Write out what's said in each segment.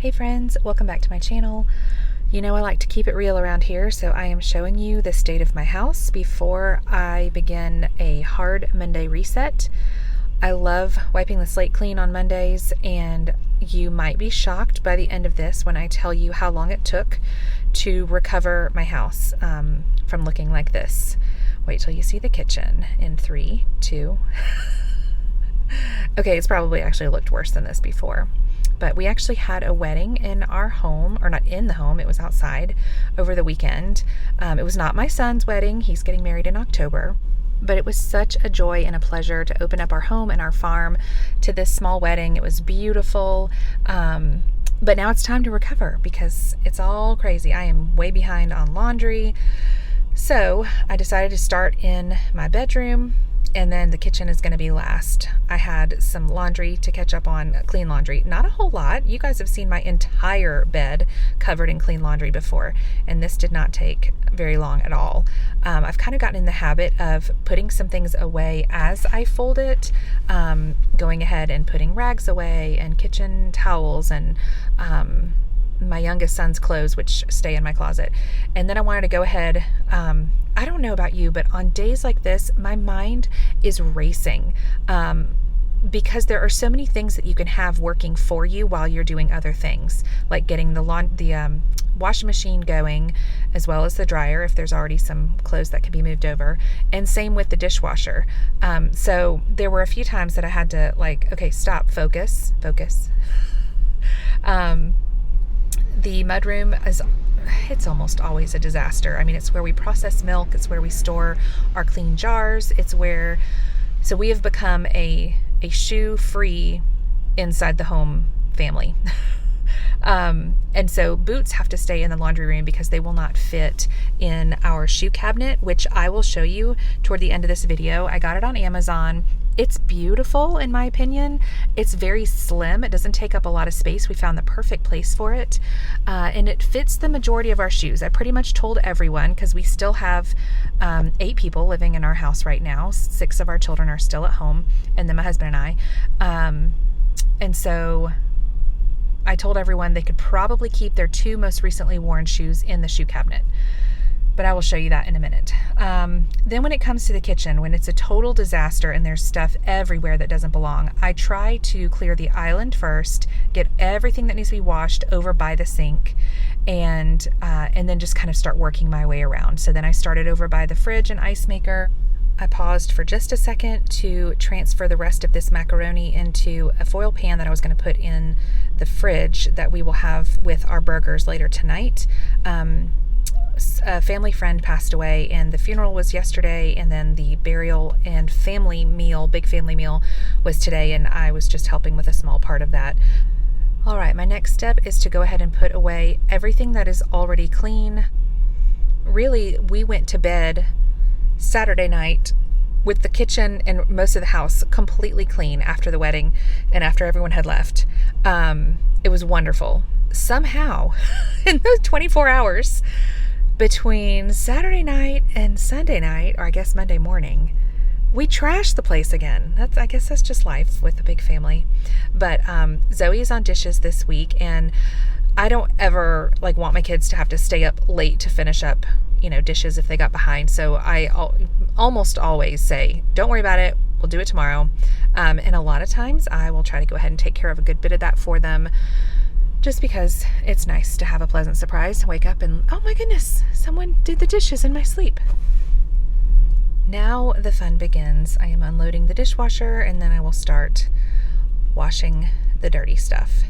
Hey friends, welcome back to my channel. You know I like to keep it real around here, so I am showing you the state of my house before I begin a hard Monday reset. I love wiping the slate clean on Mondays, and you might be shocked by the end of this when I tell you how long it took to recover my house from looking like this. Wait till you see the kitchen in 3, 2. Okay, it's probably actually looked worse than this before. But we actually had a wedding in our home, or not in the home, it was outside over the weekend. It was not my son's wedding. He's getting married in October. But it was such a joy and a pleasure to open up our home and our farm to this small wedding. It was beautiful. But now it's time to recover because it's all crazy. I am way behind on laundry. So I decided to start in my bedroom, and then the kitchen is going to be last. I had some laundry to catch up on, clean laundry. Not a whole lot. You guys have seen my entire bed covered in clean laundry before, and this did not take very long at all. I've kind of gotten in the habit of putting some things away as I fold it, going ahead and putting rags away and kitchen towels and my youngest son's clothes, which stay in my closet. And then I wanted to go ahead, I don't know about you, but on days like this, my mind is racing because there are so many things that you can have working for you while you're doing other things, like getting the washing machine going, as well as the dryer if there's already some clothes that can be moved over, and same with the dishwasher. So there were a few times that I had to okay, stop, focus. The mudroom it's almost always a disaster. I mean, it's where we process milk. It's where we store our clean jars. So we have become a shoe-free inside the home family. And so boots have to stay in the laundry room because they will not fit in our shoe cabinet, which I will show you toward the end of this video. I got it on Amazon. It's beautiful in my opinion. It's very slim. It doesn't take up a lot of space. We found the perfect place for it. And it fits the majority of our shoes. I pretty much told everyone because we still have 8 people living in our house right now. 6 of our children are still at home, and then my husband and I. And so I told everyone they could probably keep their 2 most recently worn shoes in the shoe cabinet. But I will show you that in a minute. Then when it comes to the kitchen, when it's a total disaster and there's stuff everywhere that doesn't belong, I try to clear the island first, get everything that needs to be washed over by the sink, and then just kind of start working my way around. So then I started over by the fridge and ice maker. I paused for just a second to transfer the rest of this macaroni into a foil pan that I was going to put in the fridge that we will have with our burgers later tonight. A family friend passed away, and the funeral was yesterday, and then the burial and big family meal was today, and I was just helping with a small part of that. All right, my next step is to go ahead and put away everything that is already clean. Really, we went to bed Saturday night with the kitchen and most of the house completely clean after the wedding and after everyone had left. It was wonderful. Somehow, in those 24 hours between Saturday night and Sunday night, or I guess Monday morning, we trashed the place again. I guess that's just life with a big family. But Zoe is on dishes this week, and I don't ever want my kids to have to stay up late to finish up dishes if they got behind. So I almost always say, don't worry about it, we'll do it tomorrow. And a lot of times I will try to go ahead and take care of a good bit of that for them, just because it's nice to have a pleasant surprise, wake up and, oh my goodness, someone did the dishes in my sleep. Now the fun begins. I am unloading the dishwasher, and then I will start washing the dirty stuff.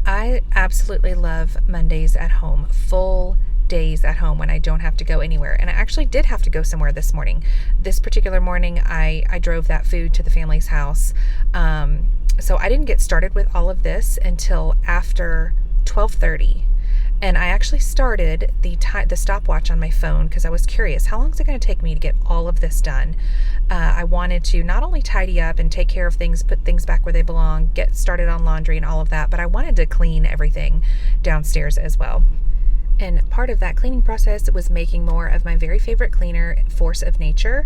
I absolutely love Mondays at home, full days at home when I don't have to go anywhere. And I actually did have to go somewhere this morning. This particular morning, I drove that food to the family's house. So I didn't get started with all of this until after 12:30. And I actually started the stopwatch on my phone because I was curious, how long is it going to take me to get all of this done? I wanted to not only tidy up and take care of things, put things back where they belong, get started on laundry and all of that, but I wanted to clean everything downstairs as well. And part of that cleaning process was making more of my very favorite cleaner, Force of Nature.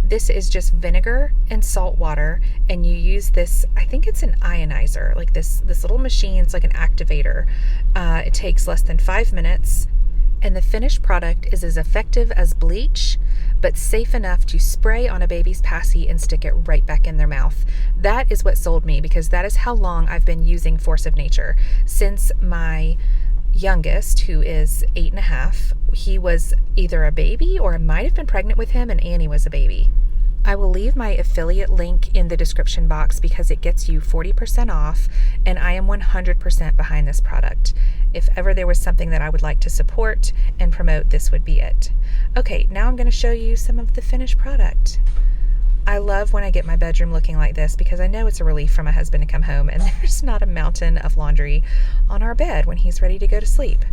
This is just vinegar and salt water, and you use this, I think it's an ionizer, like this little machine. It's like an activator. It takes less than 5 minutes, and the finished product is as effective as bleach, but safe enough to spray on a baby's passy and stick it right back in their mouth. That is what sold me, because that is how long I've been using Force of Nature. Since my youngest, who is 8.5, he was either a baby or I might have been pregnant with him, and Annie was a baby. I will leave my affiliate link in the description box because it gets you 40% off, and I am 100% behind this product. If ever there was something that I would like to support and promote, this would be it. Okay, now I'm going to show you some of the finished product. I love when I get my bedroom looking like this because I know it's a relief for my husband to come home and there's not a mountain of laundry on our bed when he's ready to go to sleep.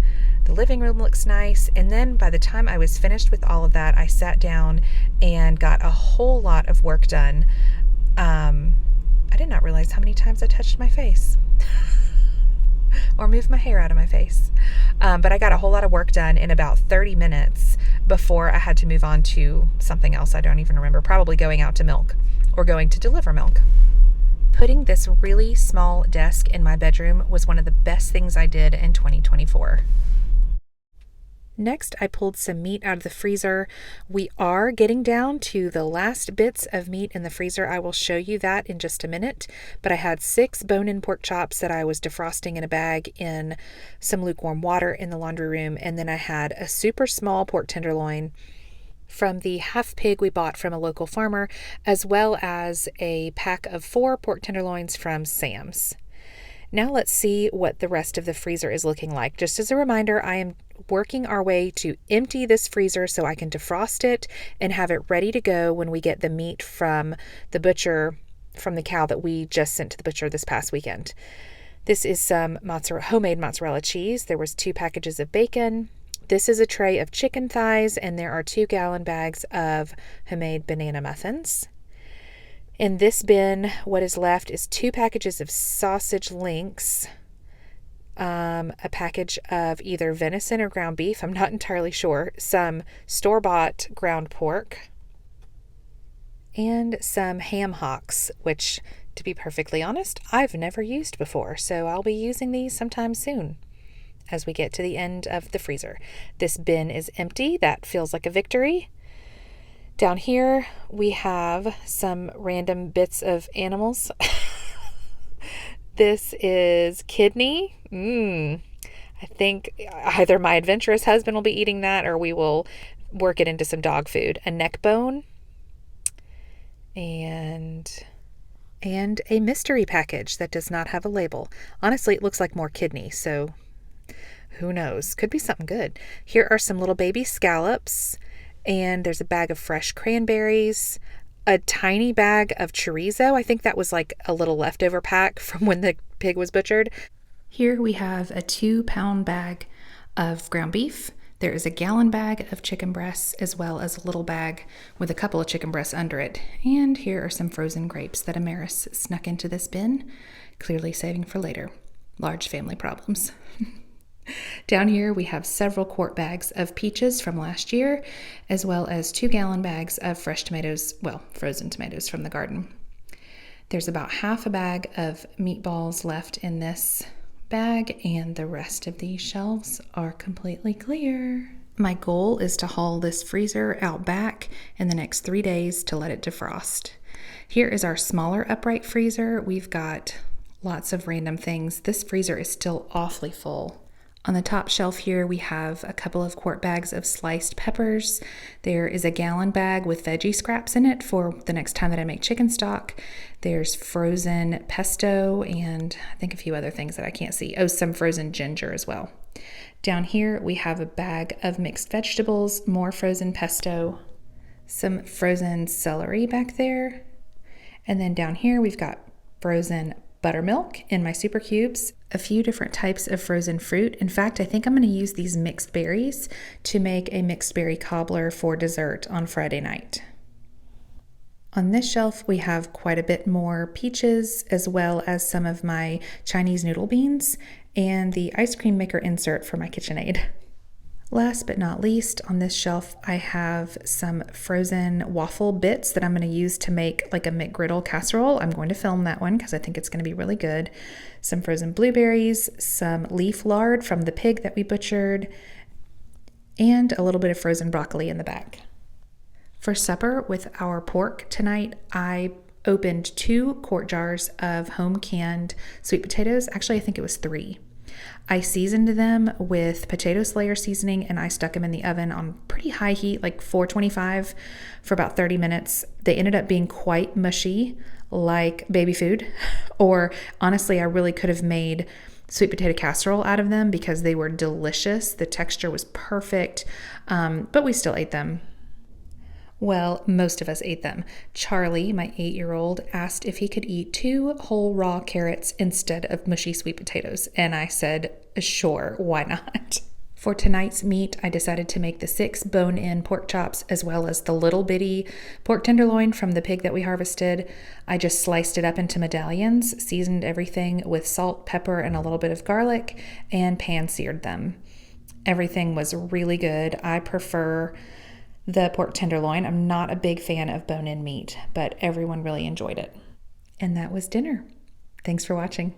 The living room looks nice, and then by the time I was finished with all of that, I sat down and got a whole lot of work done. I did not realize how many times I touched my face or moved my hair out of my face. But I got a whole lot of work done in about 30 minutes before I had to move on to something else I don't even remember, probably going out to milk or going to deliver milk. Putting this really small desk in my bedroom was one of the best things I did in 2024. Next, I pulled some meat out of the freezer. We are getting down to the last bits of meat in the freezer. I will show you that in just a minute. But I had 6 bone-in pork chops that I was defrosting in a bag in some lukewarm water in the laundry room. And then I had a super small pork tenderloin from the half pig we bought from a local farmer, as well as a pack of 4 pork tenderloins from Sam's. Now let's see what the rest of the freezer is looking like. Just as a reminder, I am working our way to empty this freezer so I can defrost it and have it ready to go when we get the meat from the butcher, from the cow that we just sent to the butcher this past weekend. This is some homemade mozzarella cheese. There was 2 packages of bacon. This is a tray of chicken thighs, and there are 2-gallon bags of homemade banana muffins. In this bin, what is left is 2 packages of sausage links, a package of either venison or ground beef, I'm not entirely sure, some store-bought ground pork, and some ham hocks, which, to be perfectly honest, I've never used before, so I'll be using these sometime soon as we get to the end of the freezer. This bin is empty. That feels like a victory. Down here, we have some random bits of animals. This is kidney. I think either my adventurous husband will be eating that or we will work it into some dog food. A neck bone and a mystery package that does not have a label. Honestly, it looks like more kidney, so who knows? Could be something good. Here are some little baby scallops. And there's a bag of fresh cranberries, a tiny bag of chorizo. I think that was like a little leftover pack from when the pig was butchered. Here we have a 2-pound bag of ground beef. There is a gallon bag of chicken breasts, as well as a little bag with a couple of chicken breasts under it. And here are some frozen grapes that Amaris snuck into this bin, clearly saving for later. Large family problems. Down here we have several quart bags of peaches from last year, as well as 2-gallon bags of fresh tomatoes, frozen tomatoes from the garden. There's about half a bag of meatballs left in this bag, and the rest of these shelves are completely clear. My goal is to haul this freezer out back in the next 3 days to let it defrost. Here is our smaller upright freezer. We've got lots of random things. This freezer is still awfully full. On the top shelf here, we have a couple of quart bags of sliced peppers. There is a gallon bag with veggie scraps in it for the next time that I make chicken stock. There's frozen pesto and I think a few other things that I can't see. Oh, some frozen ginger as well. Down here, we have a bag of mixed vegetables, more frozen pesto, some frozen celery back there. And then down here, we've got frozen buttermilk in my super cubes, a few different types of frozen fruit. In fact, I think I'm going to use these mixed berries to make a mixed berry cobbler for dessert on Friday night. On this shelf, we have quite a bit more peaches, as well as some of my Chinese noodle beans and the ice cream maker insert for my KitchenAid. Last but not least, on this shelf, I have some frozen waffle bits that I'm going to use to make like a McGriddle casserole. I'm going to film that one because I think it's going to be really good. Some frozen blueberries, some leaf lard from the pig that we butchered, and a little bit of frozen broccoli in the back. For supper with our pork tonight, I opened 2 quart jars of home canned sweet potatoes. Actually, I think it was 3. I seasoned them with potato slayer seasoning and I stuck them in the oven on pretty high heat, like 425, for about 30 minutes. They ended up being quite mushy, like baby food. Or honestly, I really could have made sweet potato casserole out of them because they were delicious. The texture was perfect, but we still ate them. Well, most of us ate them. Charlie, my 8-year-old, asked if he could eat 2 whole raw carrots instead of mushy sweet potatoes, and I said, sure, why not? For tonight's meat, I decided to make the 6 bone-in pork chops as well as the little bitty pork tenderloin from the pig that we harvested. I just sliced it up into medallions, seasoned everything with salt, pepper, and a little bit of garlic, and pan-seared them. Everything was really good. I prefer the pork tenderloin. I'm not a big fan of bone-in meat, but everyone really enjoyed it. And that was dinner. Thanks for watching.